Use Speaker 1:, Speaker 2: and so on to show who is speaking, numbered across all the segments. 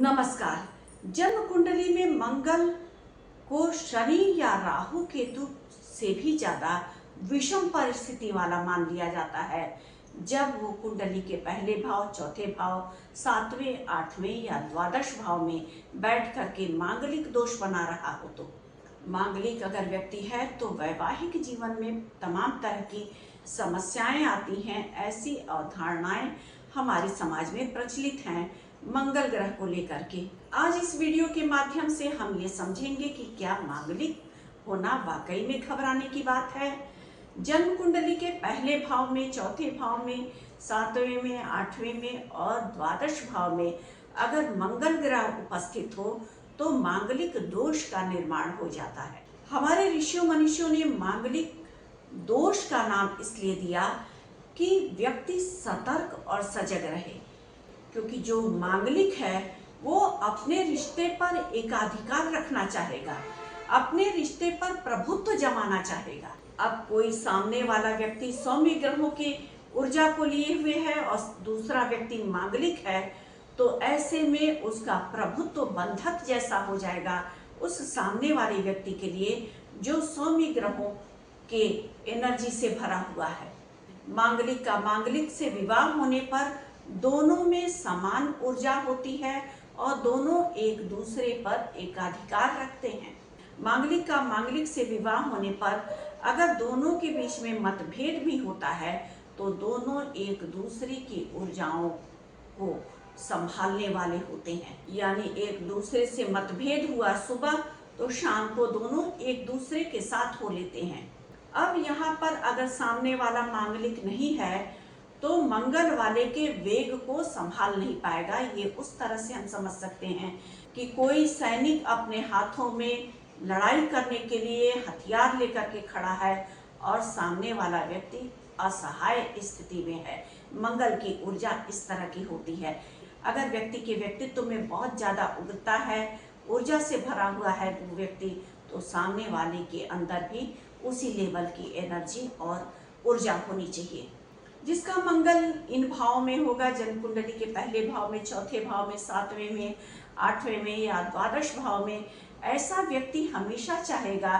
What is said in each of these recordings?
Speaker 1: नमस्कार। जन्म कुंडली में मंगल को शनि या राहु केतु से भी ज्यादा विषम परिस्थिति वाला मान लिया जाता है जब वो कुंडली के पहले भाव, चौथे भाव, सातवें, आठवें या द्वादश भाव में बैठ करके मांगलिक दोष बना रहा हो। तो मांगलिक अगर व्यक्ति है तो वैवाहिक जीवन में तमाम तरह की समस्याएं आती हैं। ऐसी अवधारणाएं हमारे समाज में प्रचलित हैं मंगल ग्रह को लेकर के। आज इस वीडियो के माध्यम से हम ये समझेंगे कि क्या मांगलिक होना वाकई में घबराने की बात है। जन्म कुंडली के पहले भाव में, चौथे भाव में, सातवें में, आठवें में और द्वादश भाव में अगर मंगल ग्रह उपस्थित हो तो मांगलिक दोष का निर्माण हो जाता है। हमारे ऋषियों मनीषियों ने मांगलिक दोष का नाम इसलिए दिया कि व्यक्ति सतर्क और सजग रहे, क्योंकि जो मांगलिक है वो अपने रिश्ते पर एकाधिकार रखना चाहेगा, अपने रिश्ते पर प्रभुत्व जमाना चाहेगा। अब कोई सामने वाला व्यक्ति सौम्य ग्रहों की ऊर्जा को लिए हुए है और दूसरा व्यक्ति मांगलिक है, तो ऐसे में उसका प्रभुत्व बंधक जैसा हो जाएगा उस सामने वाले व्यक्ति के लिए जो सौम्य ग्रहों के एनर्जी से भरा हुआ है। मांगलिक का मांगलिक से विवाह होने पर दोनों में समान ऊर्जा होती है और दोनों एक दूसरे पर एकाधिकार रखते हैं। मांगलिक का मांगलिक से विवाह होने पर अगर दोनों के बीच में मतभेद भी होता है तो दोनों एक दूसरे की ऊर्जाओं को संभालने वाले होते हैं। यानी एक दूसरे से मतभेद हुआ सुबह तो शाम को दोनों एक दूसरे के साथ हो लेते हैं। अब यहाँ पर अगर सामने वाला मांगलिक नहीं है तो मंगल वाले के वेग को संभाल नहीं पाएगा। ये उस तरह से हम समझ सकते हैं कि कोई सैनिक अपने हाथों में लड़ाई करने के लिए हथियार लेकर के खड़ा है और सामने वाला व्यक्ति असहाय स्थिति में है। मंगल की ऊर्जा इस तरह की होती है। अगर व्यक्ति के व्यक्तित्व में बहुत ज़्यादा उग्रता है, ऊर्जा से भरा हुआ है वो व्यक्ति, तो सामने वाले के अंदर भी उसी लेवल की एनर्जी और ऊर्जा होनी चाहिए। जिसका मंगल इन भाव में होगा, जन्म कुंडली के पहले भाव में, चौथे भाव में, सातवें में, आठवें में या द्वादश भाव में, ऐसा व्यक्ति हमेशा चाहेगा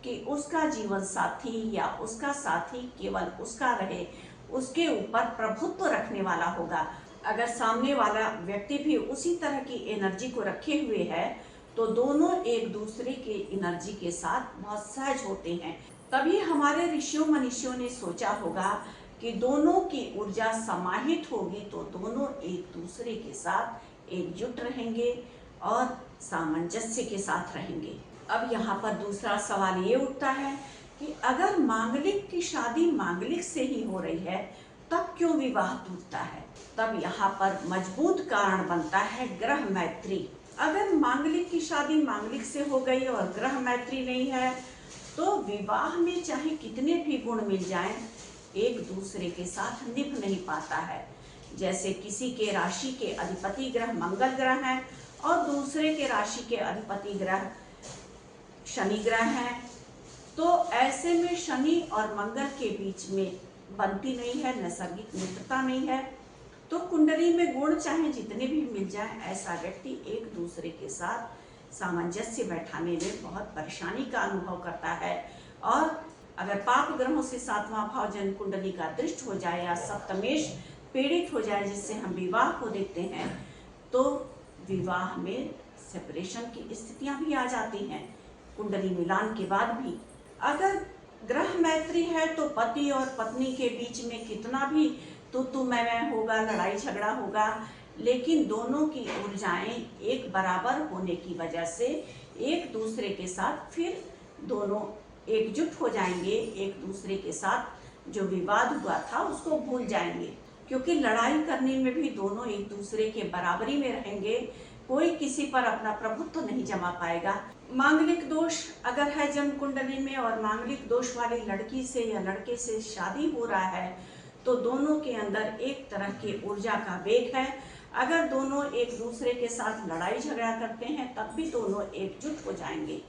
Speaker 1: कि उसका जीवन साथी या उसका साथी केवल उसका रहे, उसके ऊपर प्रभुत्व रखने वाला होगा। अगर सामने वाला व्यक्ति भी उसी तरह की एनर्जी को रखे हुए है तो दोनों एक दूसरे के एनर्जी के साथ बहुत सहज होते हैं। तभी हमारे ऋषियों मनीषियों ने सोचा होगा कि दोनों की ऊर्जा समाहित होगी तो दोनों एक दूसरे के साथ एकजुट रहेंगे और सामंजस्य के साथ रहेंगे। अब यहाँ पर दूसरा सवाल ये उठता है कि अगर मांगलिक की शादी मांगलिक से ही हो रही है तब क्यों विवाह टूटता है। तब यहाँ पर मजबूत कारण बनता है ग्रह मैत्री। अगर मांगलिक की शादी मांगलिक से हो गई और ग्रह मैत्री नहीं है तो विवाह में चाहे कितने भी गुण मिल जाएं, एक दूसरे के साथ निभ नहीं पाता है। जैसे किसी के राशि के अधिपति ग्रह मंगल ग्रह हैं और दूसरे के राशि के अधिपति ग्रह शनि ग्रह हैं, तो ऐसे में शनि और मंगल के बीच में बनती नहीं है, नैसर्गिक मित्रता नहीं है। तो कुंडली में गुण चाहे जितने भी मिल जाए, ऐसा व्यक्ति एक दूसरे के साथ सामंजस्य बैठाने में बहुत परेशानी का अनुभव करता है। और अगर पाप ग्रहों से सातवां भाव जन्म कुंडली का दृष्ट हो जाए या सप्तमेश पीड़ित हो जाए, जिससे हम विवाह को देखते हैं, तो विवाह में सेपरेशन की स्थितियां भी आ जाती हैं कुंडली मिलान के बाद भी। अगर ग्रह मैत्री है तो पति और पत्नी के बीच में कितना भी तू मैं होगा, लड़ाई झगड़ा होगा, लेकिन दोनों की ऊर्जाएं एक बराबर होने की वजह से एक दूसरे के साथ फिर दोनों एकजुट हो जाएंगे। एक दूसरे के साथ जो विवाद हुआ था उसको भूल जाएंगे, क्योंकि लड़ाई करने में भी दोनों एक दूसरे के बराबरी में रहेंगे। कोई किसी पर अपना प्रभुत्व नहीं जमा पाएगा। मांगलिक दोष अगर है जन्म कुंडली में और मांगलिक दोष वाली लड़की से या लड़के से शादी हो रहा है तो दोनों के अंदर एक तरह की ऊर्जा का वेग है। अगर दोनों एक दूसरे के साथ लड़ाई झगड़ा करते हैं तब भी दोनों एकजुट हो जाएंगे।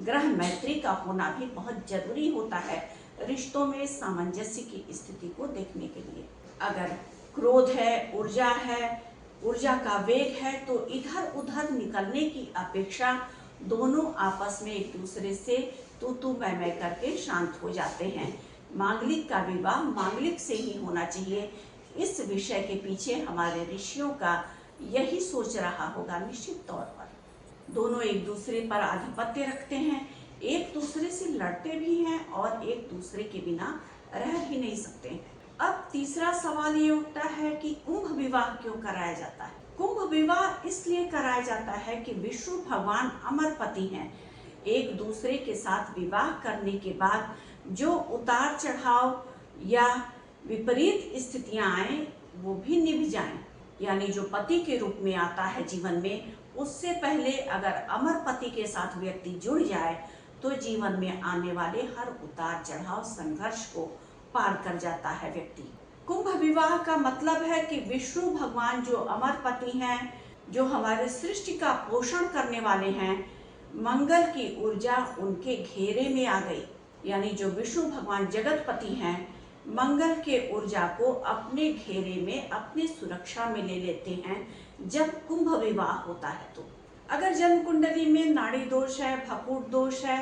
Speaker 1: ग्रह मैत्री का होना भी बहुत जरूरी होता है रिश्तों में सामंजस्य की स्थिति को देखने के लिए। अगर क्रोध है, ऊर्जा है, ऊर्जा का वेग है, तो इधर उधर निकलने की अपेक्षा दोनों आपस में एक दूसरे से तू मैं करके शांत हो जाते हैं। मांगलिक का विवाह मांगलिक से ही होना चाहिए, इस विषय के पीछे हमारे ऋषियों का यही सोच रहा होगा। निश्चित तौर पर दोनों एक दूसरे पर आधिपत्य रखते हैं, एक दूसरे से लड़ते भी हैं और एक दूसरे के बिना रह भी नहीं सकते। अब तीसरा सवाल ये उठता है कि कुंभ विवाह क्यों कराया जाता है। कुंभ विवाह इसलिए कराया जाता है कि विष्णु भगवान अमरपति हैं। एक दूसरे के साथ विवाह करने के बाद जो उतार चढ़ाव या विपरीत स्थितियां आए वो भी निभ जाएं, यानी जो पति के रूप में आता है जीवन में, उससे पहले अगर अमर पति के साथ व्यक्ति जुड़ जाए तो जीवन में आने वाले हर उतार चढ़ाव संघर्ष को पार कर जाता है व्यक्ति। कुंभ विवाह का मतलब है कि विष्णु भगवान जो अमर पति हैं, जो हमारे सृष्टि का पोषण करने वाले हैं, मंगल की ऊर्जा उनके घेरे में आ गई, यानी जो विष्णु भगवान जगतपति हैं, मंगल के ऊर्जा को अपने घेरे में, अपने सुरक्षा में ले लेते हैं जब कुंभ विवाह होता है। तो अगर जन्म कुंडली में नाड़ी दोष है, भकूट दोष है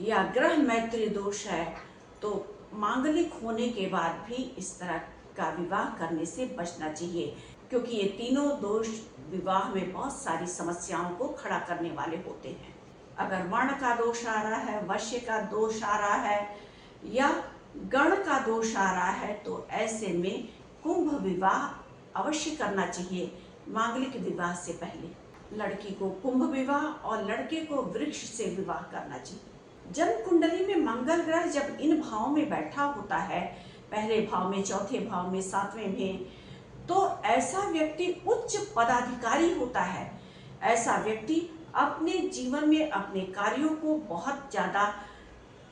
Speaker 1: या ग्रह मैत्री दोष है, तो मांगलिक होने के बाद भी इस तरह का विवाह करने से बचना चाहिए, क्योंकि ये तीनों दोष विवाह में बहुत सारी समस्याओं को खड़ा करने वाले होते हैं। अगर वर्ण का दोष आ रहा है, वश्य का दोष आ रहा है या गण का दोष आ रहा है, तो ऐसे में कुंभ विवाह अवश्य करना चाहिए मांगलिक विवाह से पहले। लड़की को कुंभ विवाह और लड़के को वृक्ष से विवाह करना चाहिए। जन्म कुंडली में मंगल ग्रह जब इन भावों में बैठा होता है, पहले भाव में, चौथे भाव में, सातवें में, तो ऐसा व्यक्ति उच्च पदाधिकारी होता है। ऐसा व्यक्ति अपने जीवन में अपने कार्यों को बहुत ज़्यादा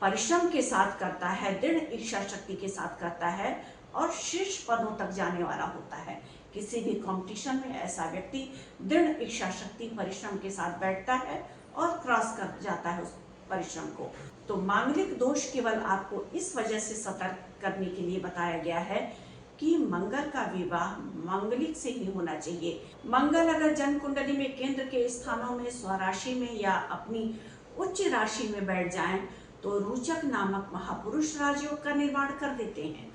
Speaker 1: परिश्रम के साथ करता है, दृढ़ इच्छा शक्ति के साथ करता है और शीर्ष पदों तक जाने वाला होता है। किसी भी कंपटीशन में ऐसा व्यक्ति दृढ़ इच्छा शक्ति, परिश्रम के साथ बैठता है और क्रॉस कर जाता है उस परिश्रम को। तो मांगलिक दोष केवल आपको इस वजह से सतर्क करने के लिए बताया गया है कि मंगल का विवाह मांगलिक से ही होना चाहिए। मंगल अगर जन्म कुंडली में केंद्र के स्थानों में, स्वराशि में या अपनी उच्च राशि में बैठ जाएं, तो रोचक नामक महापुरुष राजयोग का निर्माण कर देते हैं।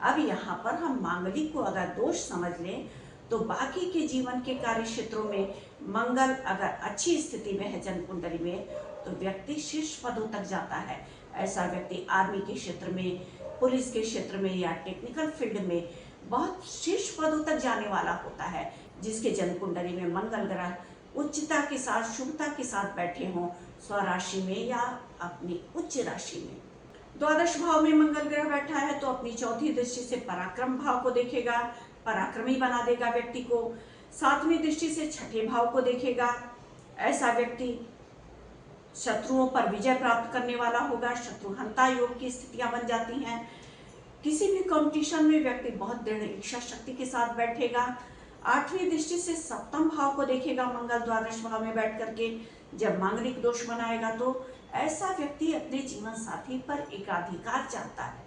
Speaker 1: अब यहाँ पर हम मांगलिक को अगर दोष समझ लें, तो बाकी के जीवन के कार्य क्षेत्रों में मंगल अगर अच्छी स्थिति में है जन्म कुंडली में, तो व्यक्ति शीर्ष पदों तक जाता है। ऐसा व्यक्ति आर्मी के क्षेत्र में, पुलिस के क्षेत्र में या टेक्निकल फील्ड में बहुत शीर्ष पदों तक जाने वाला होता है, जिसके जन्म कुंडली में मंगल ग्रह उच्चता के साथ, शुभता के साथ बैठे हों, स्वराशि में या अपनी उच्च राशि में। द्वादश भाव में मंगल ग्रह बैठा है तो अपनी चौथी दृष्टि से पराक्रम भाव को देखेगा, पराक्रमी बना देगा व्यक्ति को। सातवीं दृष्टि से छठे भाव को देखेगा। ऐसा व्यक्ति शत्रुओं पर विजय प्राप्त करने वाला होगा, शत्रुहंता योग की स्थितियां बन जाती हैं। किसी भी कंपटीशन में व्यक्ति बहुत दृढ़ इच्छा शक्ति के साथ बैठेगा। आठवीं दृष्टि से सप्तम भाव को देखेगा मंगल द्वादश भाव में बैठ करके, जब मांगलिक दोष बनाएगा तो ऐसा व्यक्ति अपने जीवन साथी पर एकाधिकार चाहता है।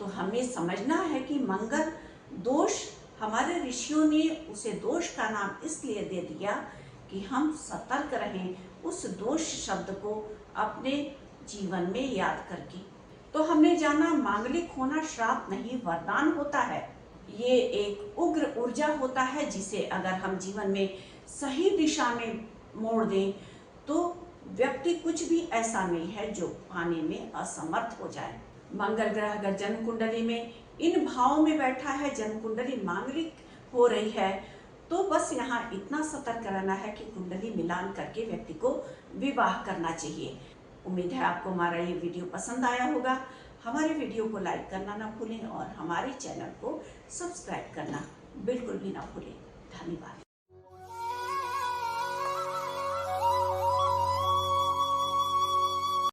Speaker 1: तो हमें समझना है कि मंगल दोष, हमारे ऋषियों ने उसे दोष का नाम इसलिए दे दिया कि हम सतर्क रहें उस दोष शब्द को अपने जीवन में याद करके। तो हमने जाना मांगलिक होना श्राप नहीं, वरदान होता है। ये एक उग्र ऊर्जा होता है जिसे अगर हम जीवन में सही दिशा में मोड़ दें तो व्यक्ति कुछ भी ऐसा नहीं है जो पाने में असमर्थ हो जाए। मंगल ग्रह अगर जन्म कुंडली में इन भावों में बैठा है, जन्म कुंडली मांगलिक हो रही है, तो बस यहाँ इतना सतर्क रहना है कि कुंडली मिलान करके व्यक्ति को विवाह करना चाहिए। उम्मीद है आपको हमारा ये वीडियो पसंद आया होगा। हमारे वीडियो को लाइक करना ना भूलें और हमारे चैनल को सब्सक्राइब करना बिल्कुल भी ना भूलें। धन्यवाद।